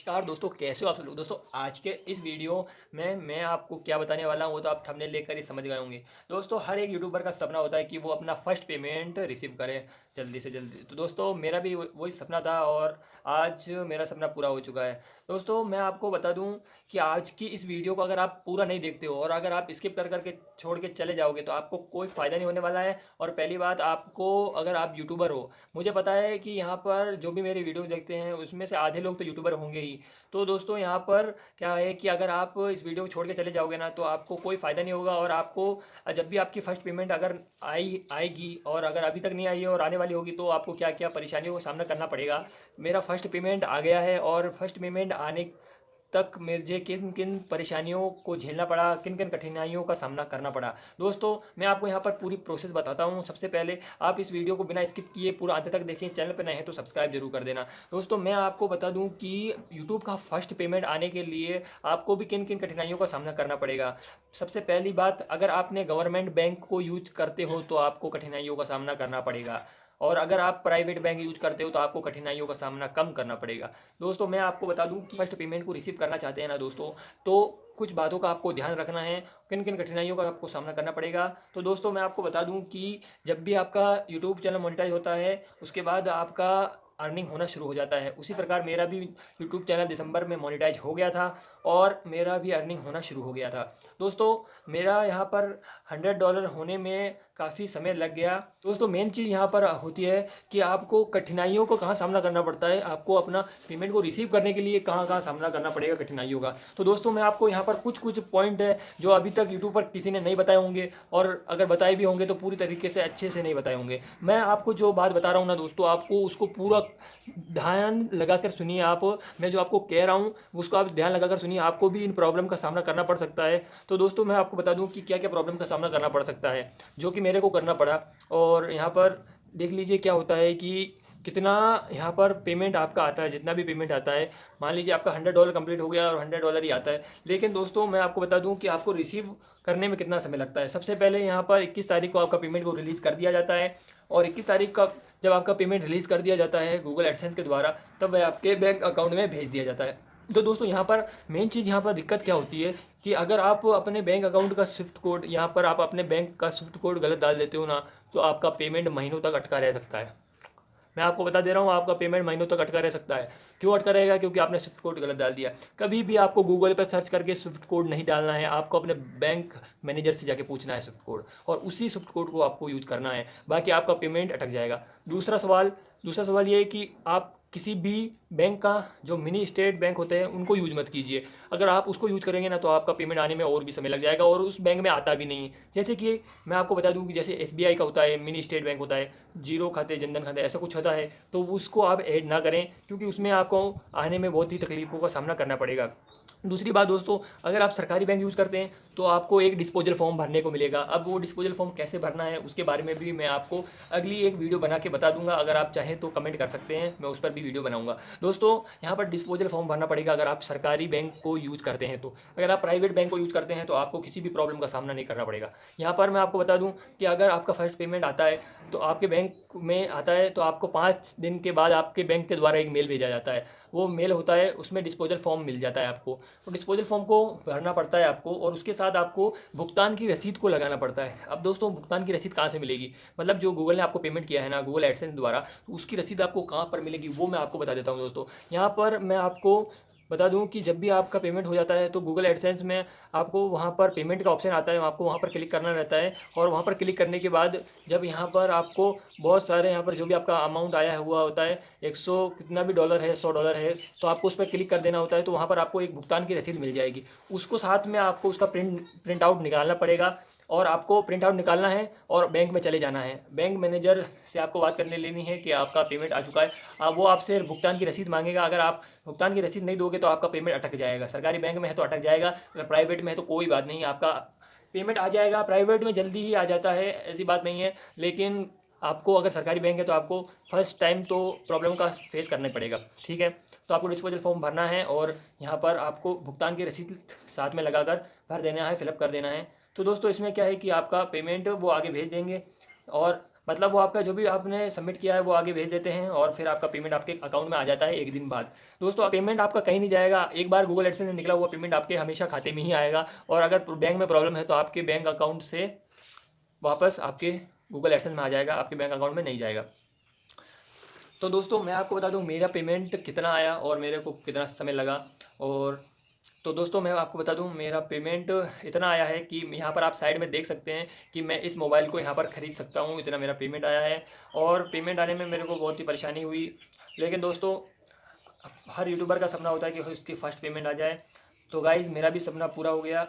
नमस्कार दोस्तों, कैसे हो आप सब लोग। दोस्तों आज के इस वीडियो में मैं आपको क्या बताने वाला हूँ वो तो आप थंबनेल लेकर ही समझ गए होंगे। दोस्तों हर एक यूट्यूबर का सपना होता है कि वो अपना फर्स्ट पेमेंट रिसीव करे जल्दी से जल्दी। तो दोस्तों मेरा भी वही सपना था और आज मेरा सपना पूरा हो चुका है। दोस्तों मैं आपको बता दूं कि आज की इस वीडियो को अगर आप पूरा नहीं देखते हो और अगर आप स्किप कर करके छोड़ के चले जाओगे तो आपको कोई फ़ायदा नहीं होने वाला है। और पहली बात, आपको अगर आप यूट्यूबर हो, मुझे पता है कि यहाँ पर जो भी मेरे वीडियो देखते हैं उसमें से आधे लोग तो यूट्यूबर होंगे ही। तो दोस्तों यहाँ पर क्या है कि अगर आप इस वीडियो को छोड़ के चले जाओगे ना तो आपको कोई फ़ायदा नहीं होगा। और आपको जब भी आपकी फ़र्स्ट पेमेंट अगर आएगी और अगर अभी तक नहीं आई है और आने वाली होगी तो आपको क्या क्या परेशानियों का सामना करना पड़ेगा। मेरा फ़र्स्ट पेमेंट आ गया है और फर्स्ट पेमेंट आने तक मुझे किन किन परेशानियों को झेलना पड़ा, किन किन कठिनाइयों का सामना करना पड़ा। दोस्तों मैं आपको यहाँ पर पूरी प्रोसेस बताता हूँ। सबसे पहले आप इस वीडियो को बिना स्किप किए पूरा अंत तक देखिए। चैनल पर नए हैं तो सब्सक्राइब जरूर कर देना। दोस्तों मैं आपको बता दूँ कि यूट्यूब का फर्स्ट पेमेंट आने के लिए आपको भी किन किन कठिनाइयों का सामना करना पड़ेगा। सबसे पहली बात, अगर आपने गवर्नमेंट बैंक को यूज करते हो तो आपको कठिनाइयों का सामना करना पड़ेगा। और अगर आप प्राइवेट बैंक यूज करते हो तो आपको कठिनाइयों का सामना कम करना पड़ेगा। दोस्तों मैं आपको बता दूं कि फर्स्ट पेमेंट को रिसीव करना चाहते हैं ना दोस्तों, तो कुछ बातों का आपको ध्यान रखना है, किन किन कठिनाइयों का आपको सामना करना पड़ेगा। तो दोस्तों मैं आपको बता दूं कि जब भी आपका यूट्यूब चैनल मोनेटाइज होता है उसके बाद आपका अर्निंग होना शुरू हो जाता है। उसी प्रकार मेरा भी यूट्यूब चैनल दिसंबर में मोनेटाइज हो गया था और मेरा भी अर्निंग होना शुरू हो गया था। दोस्तों मेरा यहाँ पर $100 होने में काफ़ी समय लग गया। दोस्तों मेन चीज़ यहाँ पर होती है कि आपको कठिनाइयों को कहाँ सामना करना पड़ता है, आपको अपना पेमेंट को रिसीव करने के लिए कहाँ कहाँ सामना करना पड़ेगा कठिनाइयों का। तो दोस्तों मैं आपको यहाँ पर कुछ कुछ पॉइंट है जो अभी तक यूट्यूब पर किसी ने नहीं बताए होंगे और अगर बताए भी होंगे तो पूरी तरीके से अच्छे से नहीं बताए होंगे। मैं आपको जो बात बता रहा हूँ ना दोस्तों, आपको उसको पूरा ध्यान लगाकर सुनिए। आप, मैं जो आपको कह रहा हूँ उसको आप ध्यान लगाकर सुनिए, आपको भी इन प्रॉब्लम का सामना करना पड़ सकता है। तो दोस्तों मैं आपको बता दूं कि क्या क्या प्रॉब्लम का सामना करना पड़ सकता है जो कि मेरे को करना पड़ा। और यहाँ पर देख लीजिए क्या होता है कि कितना यहाँ पर पेमेंट आपका आता है। जितना भी पेमेंट आता है, मान लीजिए आपका $100 कंप्लीट हो गया और $100 ही आता है। लेकिन दोस्तों मैं आपको बता दूं कि आपको रिसीव करने में कितना समय लगता है। सबसे पहले यहाँ पर 21 तारीख को आपका पेमेंट को रिलीज़ कर दिया जाता है और 21 तारीख का जब आपका पेमेंट रिलीज़ कर दिया जाता है गूगल एडसेंस के द्वारा, तब वह आपके बैंक अकाउंट में भेज दिया जाता है। तो दोस्तों यहाँ पर मेन चीज़, यहाँ पर दिक्कत क्या होती है कि अगर आप अपने बैंक अकाउंट का स्विफ्ट कोड, यहाँ पर आप अपने बैंक का स्विफ्ट कोड गलत डाल देते हो ना तो आपका पेमेंट महीनों तक अटका रह सकता है। मैं आपको बता दे रहा हूँ, आपका पेमेंट महीनों तक अटका रह सकता है। क्यों अटका रहेगा? क्योंकि आपने स्विफ्ट कोड गलत डाल दिया। कभी भी आपको गूगल पर सर्च करके स्विफ्ट कोड नहीं डालना है, आपको अपने बैंक मैनेजर से जाके पूछना है स्विफ्ट कोड और उसी स्विफ्ट कोड को आपको यूज करना है, बाकी आपका पेमेंट अटक जाएगा। दूसरा सवाल ये है कि आप किसी भी बैंक का, जो मिनी स्टेट बैंक होते हैं उनको यूज मत कीजिए। अगर आप उसको यूज करेंगे ना तो आपका पेमेंट आने में और भी समय लग जाएगा और उस बैंक में आता भी नहीं है। जैसे कि मैं आपको बता दूं कि जैसे SBI का होता है, मिनी स्टेट बैंक होता है, जीरो खाते, जनधन खाते, ऐसा कुछ होता है, तो उसको आप ऐड ना करें क्योंकि उसमें आपको आने में बहुत ही तकलीफों का सामना करना पड़ेगा। दूसरी बात दोस्तों, अगर आप सरकारी बैंक यूज़ करते हैं तो आपको एक डिस्पोजल फॉर्म भरने को मिलेगा। अब वो डिस्पोजल फॉर्म कैसे भरना है उसके बारे में भी मैं आपको अगली एक वीडियो बना के बता दूंगा। अगर आप चाहें तो कमेंट कर सकते हैं, मैं उस पर भी वीडियो बनाऊंगा। दोस्तों यहाँ पर डिस्पोजल फॉर्म भरना पड़ेगा अगर आप सरकारी बैंक को यूज़ करते हैं तो। अगर आप प्राइवेट बैंक को यूज़ करते हैं तो आपको किसी भी प्रॉब्लम का सामना नहीं करना पड़ेगा। यहाँ पर मैं आपको बता दूँ कि अगर आपका फर्स्ट पेमेंट आता है तो आपके बैंक में आता है तो आपको 5 दिन के बाद आपके बैंक के द्वारा एक मेल भेजा जाता है। वो मेल होता है, उसमें डिस्पोजल फॉर्म मिल जाता है आपको। तो डिस्पोजल फॉर्म को भरना पड़ता है आपको और उसके साथ आपको भुगतान की रसीद को लगाना पड़ता है। अब दोस्तों भुगतान की रसीद कहाँ से मिलेगी, मतलब जो गूगल ने आपको पेमेंट किया है ना गूगल एडसेंस द्वारा, तो उसकी रसीद आपको कहाँ पर मिलेगी वो मैं आपको बता देता हूँ। दोस्तों यहाँ पर मैं आपको बता दूं कि जब भी आपका पेमेंट हो जाता है तो गूगल एडसेंस में आपको वहाँ पर पेमेंट का ऑप्शन आता है, आपको वहाँ पर क्लिक करना रहता है। और वहाँ पर क्लिक करने के बाद जब यहाँ पर आपको बहुत सारे, यहाँ पर जो भी आपका अमाउंट आया हुआ होता है, 100 कितना भी डॉलर है, $100 है, तो आपको उस पर क्लिक कर देना होता है। तो वहाँ पर आपको एक भुगतान की रसीद मिल जाएगी, उसको साथ में आपको उसका प्रिंट आउट निकालना पड़ेगा। और आपको प्रिंट आउट निकालना है और बैंक में चले जाना है। बैंक मैनेजर से आपको बात करने लेनी है कि आपका पेमेंट आ चुका है। वो आपसे भुगतान की रसीद मांगेगा। अगर आप भुगतान की रसीद नहीं दोगे तो आपका पेमेंट अटक जाएगा। सरकारी बैंक में है तो अटक जाएगा, अगर प्राइवेट में है तो कोई बात नहीं, आपका पेमेंट आ जाएगा। प्राइवेट में जल्दी ही आ जाता है, ऐसी बात नहीं है। लेकिन आपको अगर सरकारी बैंक है तो आपको फर्स्ट टाइम तो प्रॉब्लम का फेस करना पड़ेगा, ठीक है। तो आपको डिस्पोजल फॉर्म भरना है और यहाँ पर आपको भुगतान की रसीद साथ में लगाकर भर देना है, फिलअप कर देना है। तो दोस्तों इसमें क्या है कि आपका पेमेंट वो आगे भेज देंगे और मतलब वो आपका जो भी आपने सबमिट किया है वो आगे भेज देते हैं और फिर आपका पेमेंट आपके अकाउंट में आ जाता है 1 दिन बाद। दोस्तों पेमेंट आपका कहीं नहीं जाएगा, एक बार गूगल एडसेंस से निकला हुआ पेमेंट आपके हमेशा खाते में ही आएगा। और अगर बैंक में प्रॉब्लम है तो आपके बैंक अकाउंट से वापस आपके गूगल एडसेंस में आ जाएगा, आपके बैंक अकाउंट में नहीं जाएगा। तो दोस्तों मैं आपको बता दूं मेरा पेमेंट कितना आया और मेरे को कितना समय लगा। और तो दोस्तों मैं आपको बता दूं मेरा पेमेंट इतना आया है कि यहाँ पर आप साइड में देख सकते हैं कि मैं इस मोबाइल को यहाँ पर ख़रीद सकता हूँ, इतना मेरा पेमेंट आया है। और पेमेंट आने में मेरे को बहुत ही परेशानी हुई, लेकिन दोस्तों हर यूट्यूबर का सपना होता है कि उसकी फ़र्स्ट पेमेंट आ जाए। तो गाइज़ मेरा भी सपना पूरा हो गया।